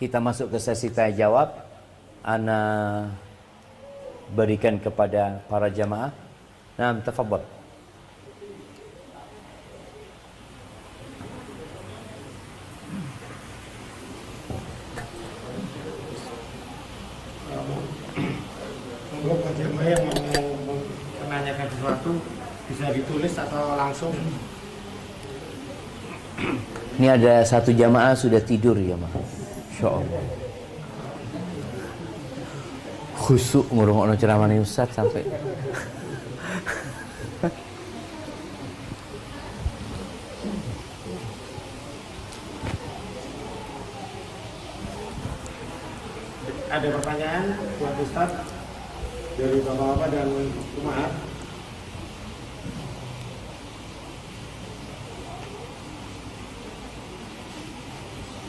kita masuk ke sesi tanya jawab. Ana berikan kepada para jamaah. Nah, tafadhal. Untuk jamaah yang mau menanyakan sesuatu bisa ditulis atau langsung. Ini ada satu jamaah sudah tidur ya, Mas. Insyaallah. Khusuk ngurungokno ceramah Ustaz sampai. Ada pertanyaan buat Ustaz dari bapak-bapak dan umat.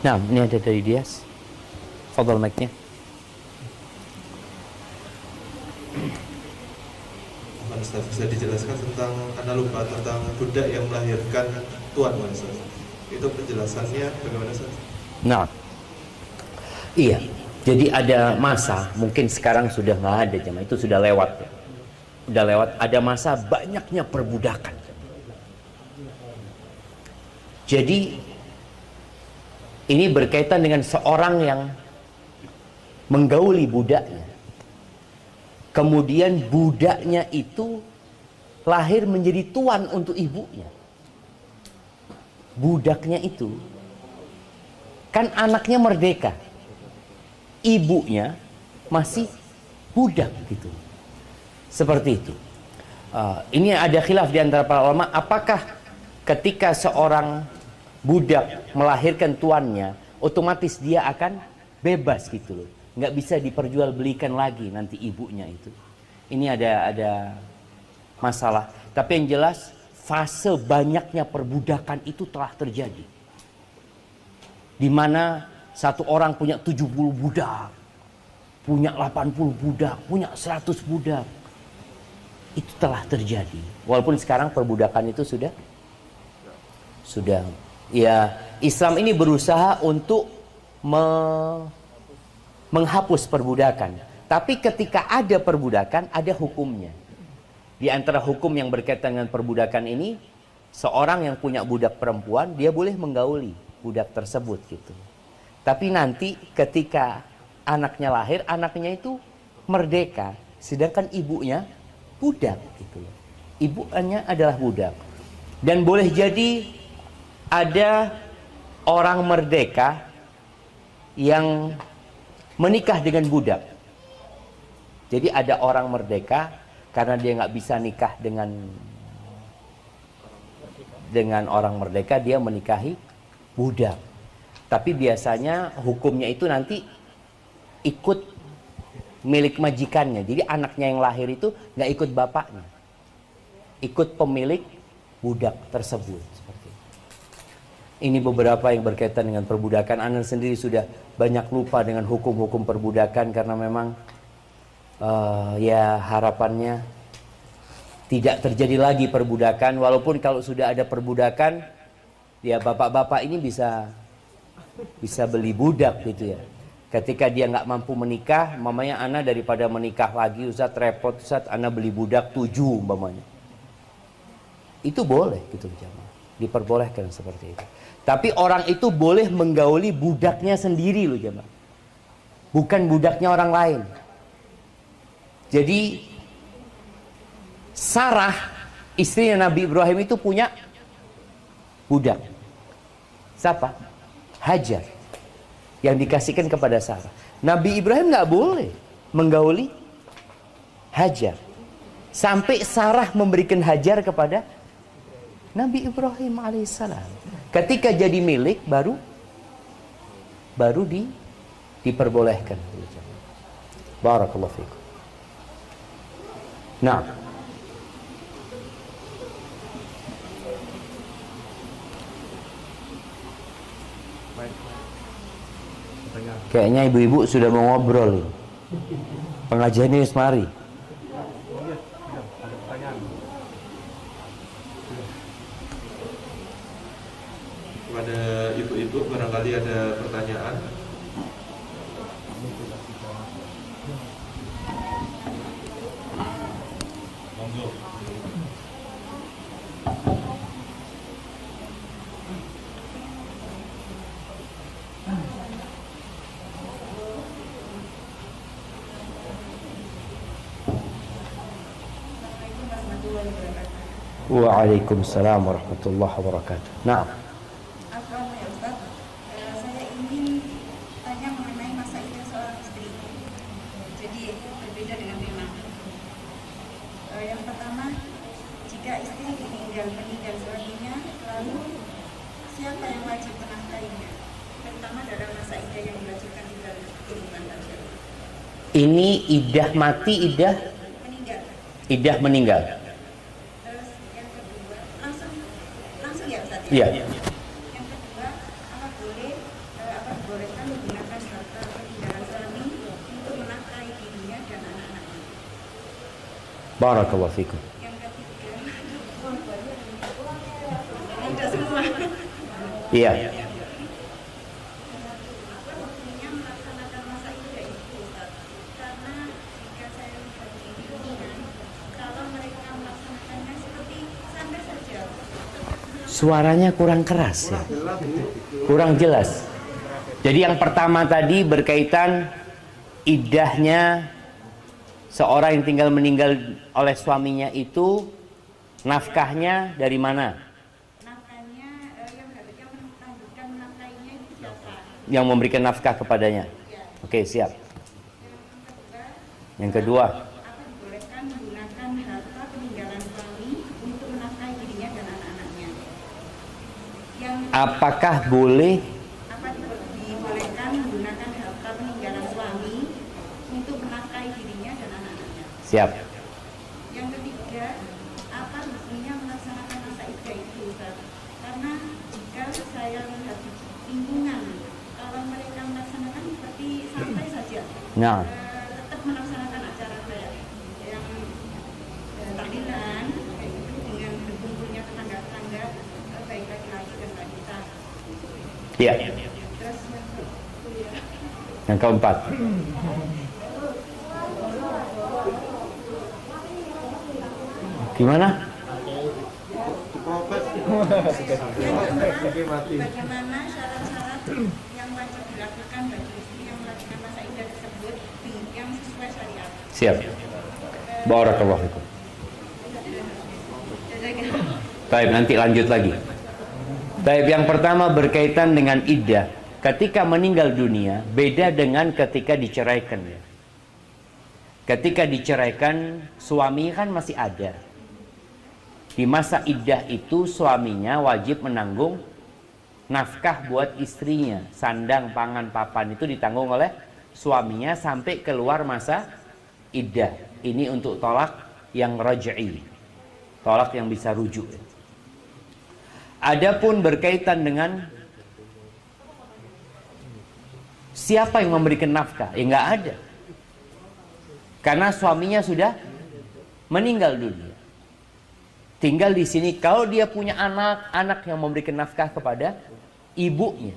Nah, ini ada dari Dias. Fadhal mic-nya. Ustaz, bisa dijelaskan tentang lupa tentang budak yang melahirkan tuan, Ustaz? Itu penjelasannya bagaimana, Ustaz? Nah, iya. Jadi ada masa, mungkin sekarang sudah nggak ada jemaah, itu sudah lewat ya. Udah lewat, ada masa banyaknya perbudakan. Jadi ini berkaitan dengan seorang yang menggauli budaknya. Kemudian budaknya itu lahir menjadi tuan untuk ibunya. Budaknya itu kan anaknya merdeka, ibunya masih budak gitu. Seperti itu. Ini ada khilaf di antara para ulama, apakah ketika seorang budak melahirkan tuannya, otomatis dia akan bebas gitu loh. Nggak bisa diperjualbelikan lagi nanti ibunya itu. Ini ada masalah. Tapi yang jelas, fase banyaknya perbudakan itu telah terjadi. Di mana satu orang punya 70 budak, punya 80 budak, punya 100 budak. Itu telah terjadi. Walaupun sekarang perbudakan itu sudah ya, Islam ini berusaha untuk menghapus perbudakan. Tapi ketika ada perbudakan, ada hukumnya. Di antara hukum yang berkaitan dengan perbudakan ini, seorang yang punya budak perempuan, dia boleh menggauli budak tersebut gitu. Tapi nanti ketika anaknya lahir, anaknya itu merdeka, sedangkan ibunya budak gitu. Ibunya adalah budak. Dan boleh jadi ada orang merdeka yang menikah dengan budak. Jadi ada orang merdeka karena dia nggak bisa nikah dengan orang merdeka, dia menikahi budak. Tapi biasanya hukumnya itu nanti ikut milik majikannya. Jadi anaknya yang lahir itu nggak ikut bapaknya, ikut pemilik budak tersebut. Seperti itu. Ini beberapa yang berkaitan dengan perbudakan. Anda sendiri sudah banyak lupa dengan hukum-hukum perbudakan karena memang ya harapannya tidak terjadi lagi perbudakan. Walaupun kalau sudah ada perbudakan, ya bapak-bapak ini bisa beli budak gitu ya. Ketika dia nggak mampu menikah, mamanya ana daripada menikah lagi, Ustaz repot Ustaz, ana beli budak 7 umpamanya. Itu boleh gitu jemaah. Diperbolehkan seperti itu. Tapi orang itu boleh menggauli budaknya sendiri loh jemaah. Bukan budaknya orang lain. Jadi Sarah, istrinya Nabi Ibrahim itu punya budak. Siapa? Hajar. Yang dikasihkan kepada Sarah. Nabi Ibrahim nggak boleh menggauli Hajar. Sampai Sarah memberikan Hajar kepada Nabi Ibrahim alaihissalam. Ketika jadi milik baru diperbolehkan. Barakallahu fiikum. Nah, kayaknya ibu-ibu sudah mau ngobrol. Pengajian ini mari. Kepada ibu-ibu barangkali ada pertanyaan. Waalaikumsalam warahmatullahi wabarakatuh. Nah, Assalamualaikum ya Ustaz. Saya ingin tanya mengenai masa idah seorang istri. Jadi berbeda dengan memang. Yang pertama, jika istri meninggal suaminya, lalu siapa yang wajib menafkahinya? Terutama dalam masa idah yang dilajukan di dalam hubungan tadi. ini idah mati, idah meninggal. Terus yang kedua, langsung ya Ustaz. Iya. Yang kedua, apa dibolehkan menggunakan harta peninggalan suami untuk menafkahi dirinya dan anak-anaknya? Barakallahu fikum. Yang ketiga, udah semua. Iya. Apa buktinya melaksanakan masa idah itu Ustaz? Karena jika saya lihat di lingkungan, kalau mereka melaksanakannya seperti santai saja. Suaranya kurang keras ya. Kurang jelas. Jadi yang pertama tadi berkaitan idahnya seorang yang tinggal meninggal oleh suaminya itu nafkahnya dari mana? Nafkahnya yang harusnya menangguhkan menafkahinya itu siapa? Yang memberikan nafkah kepadanya. Oke, siap. Yang kedua, Apa dibolehkan menggunakan harta peninggalan suami untuk menafkahi dirinya dan anak-anaknya? Yang apakah boleh apa dibolehkan menggunakan harta peninggalan suami untuk menafkahi dirinya dan anak-anaknya? siap? Yang ketiga, apa buktinya melaksanakan masa idah itu Ustaz? Karena jika saya lihat di lingkungan, kalau mereka melaksanakan seperti santai saja. Nah, Tetap melaksanakan acara kayak yang tahlilan kayak gitu dengan berkumpulnya tetangga-tetangga, baik laki-laki dan wanita. iya. Terus Yang keempat, gimana? bagaimana syarat-syarat yang wajib dilakukan bagi istri yang melakukan masa idah tersebut yang sesuai syariat? Siap. Barakallahu fikum. Baik, nanti lanjut lagi. Baik, yang pertama berkaitan dengan iddah. Ketika meninggal dunia, beda dengan ketika diceraikan. Ketika diceraikan, suami kan masih ada. Di masa iddah itu, suaminya wajib menanggung nafkah buat istrinya. Sandang, pangan, papan itu ditanggung oleh suaminya sampai keluar masa iddah. Ini untuk tolak yang raj'i. Tolak yang bisa rujuk. Adapun berkaitan dengan siapa yang memberikan nafkah? Ya nggak ada. Karena suaminya sudah meninggal dunia. Tinggal di sini kalau dia punya anak yang memberikan nafkah kepada ibunya.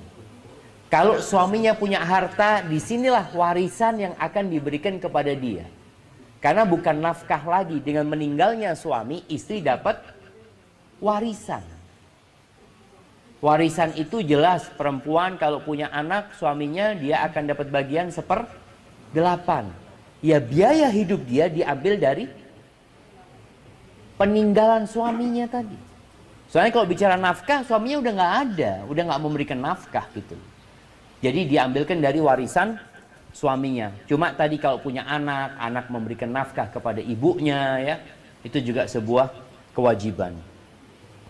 Kalau suaminya punya harta, disinilah warisan yang akan diberikan kepada dia. Karena bukan nafkah lagi, dengan meninggalnya suami, istri dapat warisan. Warisan itu jelas, perempuan kalau punya anak, suaminya dia akan dapat bagian 1/8. Ya biaya hidup dia diambil dari peninggalan suaminya tadi. Soalnya kalau bicara nafkah, suaminya udah nggak ada, udah nggak memberikan nafkah gitu. Jadi diambilkan dari warisan suaminya. Cuma tadi kalau punya anak memberikan nafkah kepada ibunya ya, itu juga sebuah kewajiban.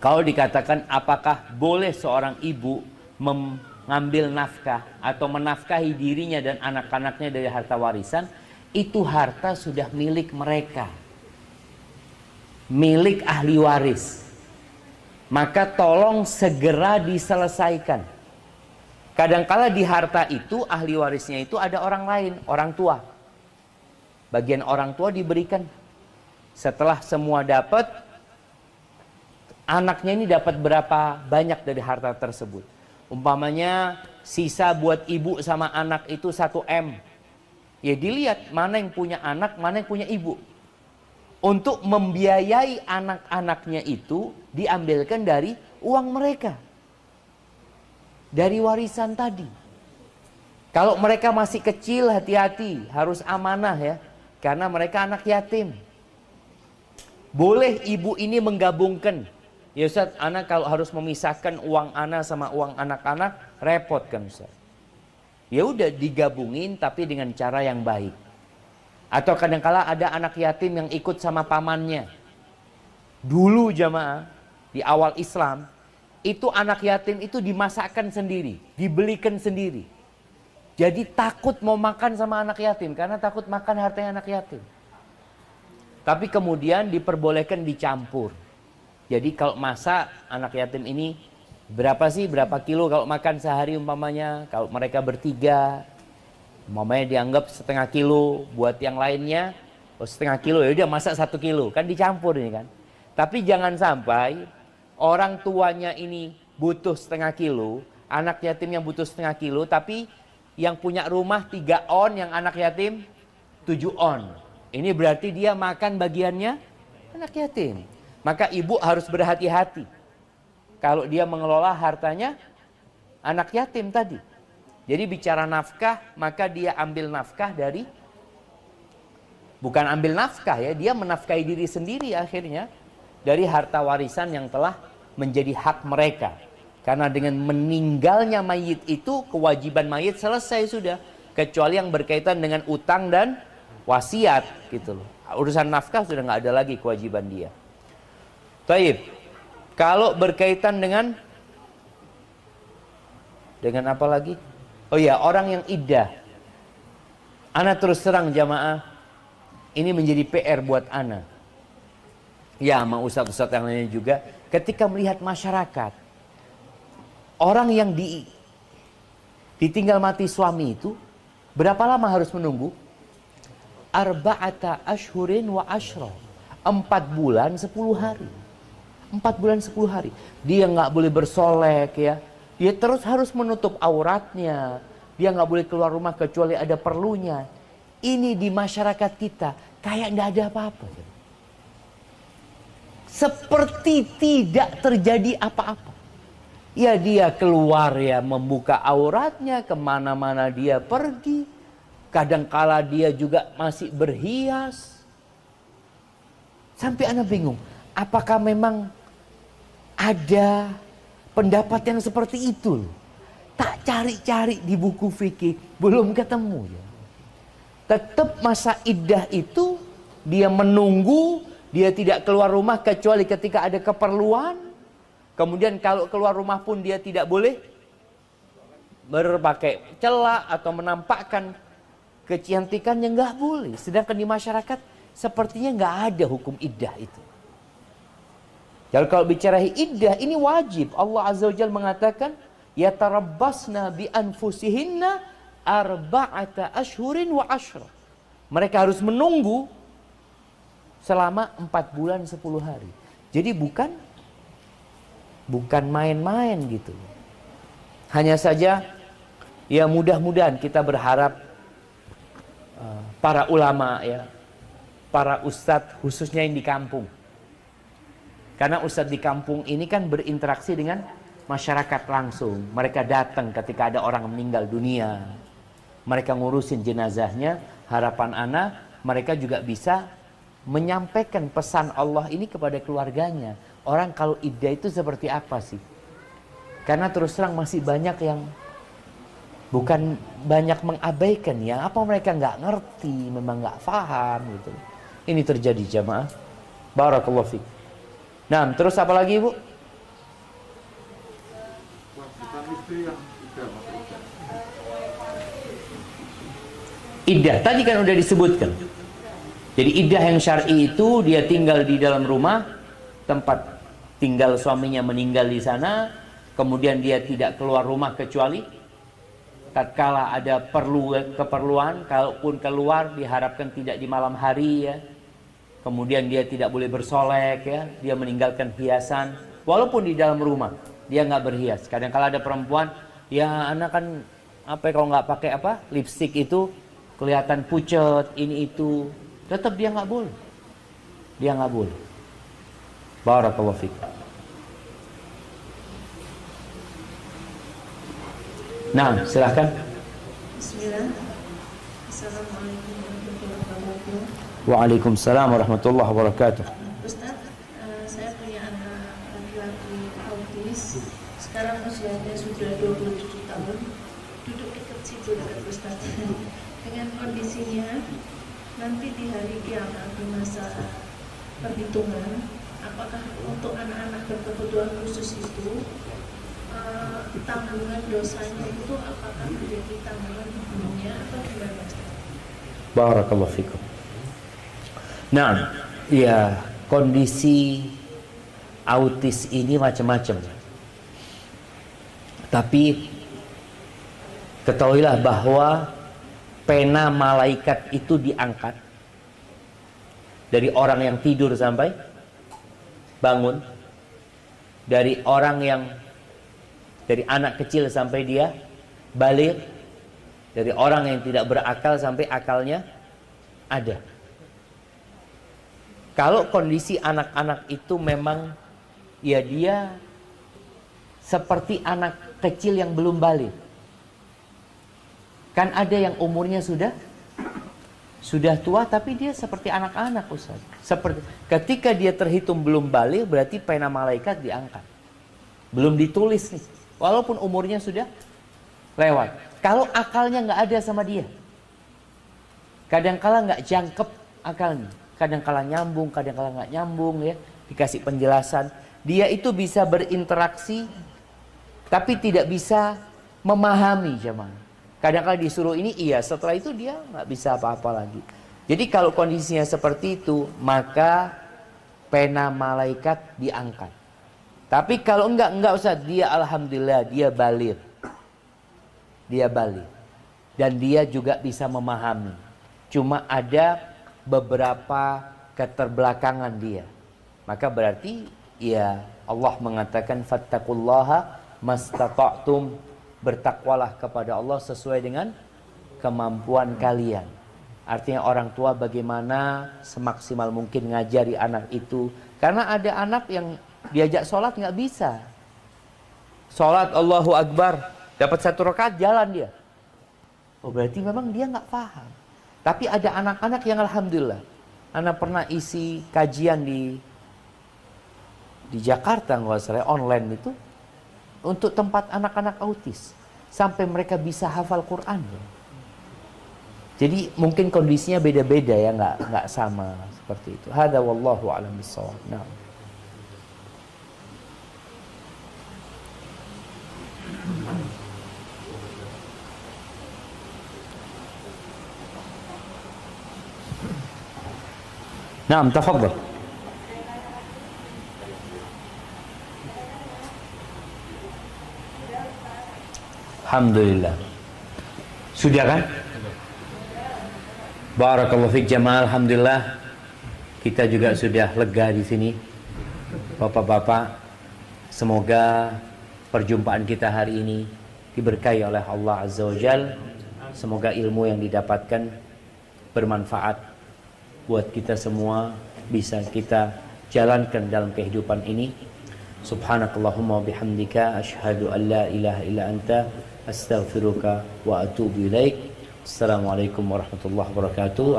Kalau dikatakan apakah boleh seorang ibu mengambil nafkah atau menafkahi dirinya dan anak-anaknya dari harta warisan, itu harta sudah milik mereka. Milik ahli waris. Maka tolong segera diselesaikan. Kadangkala di harta itu ahli warisnya itu ada orang lain, orang tua. Bagian orang tua diberikan. Setelah semua dapat, anaknya ini dapat berapa banyak dari harta tersebut. Umpamanya sisa buat ibu sama anak itu 1 M. Ya dilihat mana yang punya anak, mana yang punya ibu. Untuk membiayai anak-anaknya itu diambilkan dari uang mereka. Dari warisan tadi. Kalau mereka masih kecil, hati-hati, harus amanah ya. Karena mereka anak yatim. Boleh ibu ini menggabungkan. Ya Ustaz, anak kalau harus memisahkan uang anak sama uang anak-anak, repot kan Ustaz. Ya udah digabungin tapi dengan cara yang baik. Atau kadang-kala ada anak yatim yang ikut sama pamannya. Dulu jamaah, di awal Islam, itu anak yatim itu dimasakkan sendiri, dibelikan sendiri. Jadi takut mau makan sama anak yatim, karena takut makan hartanya anak yatim. Tapi kemudian diperbolehkan dicampur. Jadi kalau masak anak yatim ini, berapa kilo kalau makan sehari umpamanya, kalau mereka bertiga, umpamanya dianggap setengah kilo, buat yang lainnya, setengah kilo, ya udah masak 1 kilo, kan dicampur ini kan. Tapi jangan sampai orang tuanya ini butuh setengah kilo, anak yatim yang butuh setengah kilo, tapi yang punya rumah 3 on, yang anak yatim 7 on. Ini berarti dia makan bagiannya anak yatim. Maka ibu harus berhati-hati kalau dia mengelola hartanya anak yatim tadi. Jadi bicara nafkah, maka dia ambil nafkah dari, bukan ambil nafkah ya, dia menafkahi diri sendiri akhirnya dari harta warisan yang telah menjadi hak mereka. Karena dengan meninggalnya mayit itu, kewajiban mayit selesai sudah, kecuali yang berkaitan dengan utang dan wasiat gitu loh. Urusan nafkah sudah nggak ada lagi kewajiban dia. Taib. Kalau berkaitan dengan apa lagi? Oh ya, orang yang iddah. Ana terus terang jamaah, ini menjadi PR buat ana. Ya, sama ustaz-ustaz yang lainnya juga, ketika melihat masyarakat, orang yang ditinggal mati suami itu, berapa lama harus menunggu? Arba'ata ashhurin wa ashra. 4 bulan 10 hari. 4 bulan 10 hari. Dia nggak boleh bersolek ya. Dia terus harus menutup auratnya. Dia nggak boleh keluar rumah kecuali ada perlunya. Ini di masyarakat kita kayak nggak ada apa-apa. Seperti tidak terjadi apa-apa. Ya dia keluar ya membuka auratnya, kemana-mana dia pergi. Kadangkala dia juga masih berhias. Sampai anak bingung. Apakah memang ada pendapat yang seperti itu? Tak cari-cari di buku fikih, belum ketemu ya. Tetap masa iddah itu dia menunggu, dia tidak keluar rumah kecuali ketika ada keperluan. Kemudian kalau keluar rumah pun dia tidak boleh berpakai celak atau menampakkan kecantikannya, nggak boleh. Sedangkan di masyarakat sepertinya nggak ada hukum iddah itu. Jadi kalau bicara iddah ini wajib. Allah Azza wa Jalla mengatakan yatarabbasna bi anfusihinna arba'ata ashhurin wa ashra. Mereka harus menunggu selama 4 bulan 10 hari. Jadi bukan main-main gitu. Hanya saja ya mudah-mudahan kita berharap para ulama ya, para ustadz khususnya yang di kampung. Karena ustadz di kampung ini kan berinteraksi dengan masyarakat langsung. Mereka datang ketika ada orang meninggal dunia. Mereka ngurusin jenazahnya. Harapan anak, mereka juga bisa menyampaikan pesan Allah ini kepada keluarganya. Orang kalau iddah itu seperti apa sih? Karena terus terang masih banyak yang bukan banyak mengabaikan ya. Apa mereka nggak ngerti, memang nggak paham gitu. Ini terjadi jamaah. Barakallahu fiik. Nah, terus apa lagi ibu? Kewajiban istri yang iddah, Iddah tadi kan udah disebutkan. Jadi iddah yang syar'i itu dia tinggal di dalam rumah, tempat tinggal suaminya meninggal di sana, kemudian dia tidak keluar rumah kecuali tatkala ada keperluan, kalaupun keluar diharapkan tidak di malam hari ya. Kemudian dia tidak boleh bersolek ya, dia meninggalkan hiasan walaupun di dalam rumah dia nggak berhias. Kadang-kala ada perempuan, ya anak kan kalau nggak pakai lipstik itu kelihatan pucet ini itu, tetap dia nggak boleh. Dia nggak boleh. Barakallahu fiik. Nah, silahkan. Bismillah. Assalamualaikum warahmatullahi wabarakatuh. Waalaikumsalam warahmatullahi wabarakatuh. Ustaz, situ dekat Ustaz. Dengan kondisinya nanti di hari kiamat di masa perhitungan, apakah untuk anak-anak berkebutuhan khusus itu tanggungan dosanya itu apakah menjadi tanggungan ibunya atau gimana Ustaz? Barakallahu fikum. Nah, ya kondisi autis ini macam-macam. Tapi ketahuilah bahwa pena malaikat itu diangkat dari orang yang tidur sampai bangun, dari anak kecil sampai dia balik, dari orang yang tidak berakal sampai akalnya ada. Kalau kondisi anak-anak itu memang ya dia seperti anak kecil yang belum balik. Kan ada yang umurnya sudah tua tapi dia seperti anak-anak, Ustaz. Seperti ketika dia terhitung belum balik, berarti pena malaikat diangkat. Belum ditulis nih. Walaupun umurnya sudah lewat. Kalau akalnya nggak ada sama dia, kadangkala nggak jangkep akalnya, kadangkala nyambung, kadangkala nggak nyambung ya. Dikasih penjelasan, dia itu bisa berinteraksi, tapi tidak bisa memahami jemaah. Kadang-kala disuruh ini iya, setelah itu dia nggak bisa apa-apa lagi. Jadi kalau kondisinya seperti itu, maka pena malaikat diangkat. Tapi kalau enggak Ustaz, dia alhamdulillah dia balik. Dia balik. Dan dia juga bisa memahami. Cuma ada beberapa keterbelakangan dia. Maka berarti ya Allah mengatakan fattaqullaha mastata'tum, bertakwalah kepada Allah sesuai dengan kemampuan kalian. Artinya orang tua bagaimana semaksimal mungkin ngajari anak itu. Karena ada anak yang diajak sholat nggak bisa. Sholat Allahu Akbar, dapat 1 rakaat jalan dia. Oh berarti memang dia nggak paham. Tapi ada anak-anak yang alhamdulillah. Anak pernah isi kajian di Jakarta nggak salah online itu untuk tempat anak-anak autis sampai mereka bisa hafal Quran. Jadi mungkin kondisinya beda-beda ya, nggak sama seperti itu. Hada wallahu a'lam bissawab. Nah. Naam, tafadhal. Alhamdulillah. Sudah kan? Barakallahu fiik jamaah. Alhamdulillah. Kita juga sudah lega di sini. Bapak-bapak, semoga perjumpaan kita hari ini diberkahi oleh Allah Azza wa Jalla. Semoga ilmu yang didapatkan bermanfaat buat kita semua, bisa kita jalankan dalam kehidupan ini. Subhanakallahumma bihamdika asyhadu an la ilaha illa anta astaghfiruka wa atubu ilaik. Assalamualaikum warahmatullahi wabarakatuh.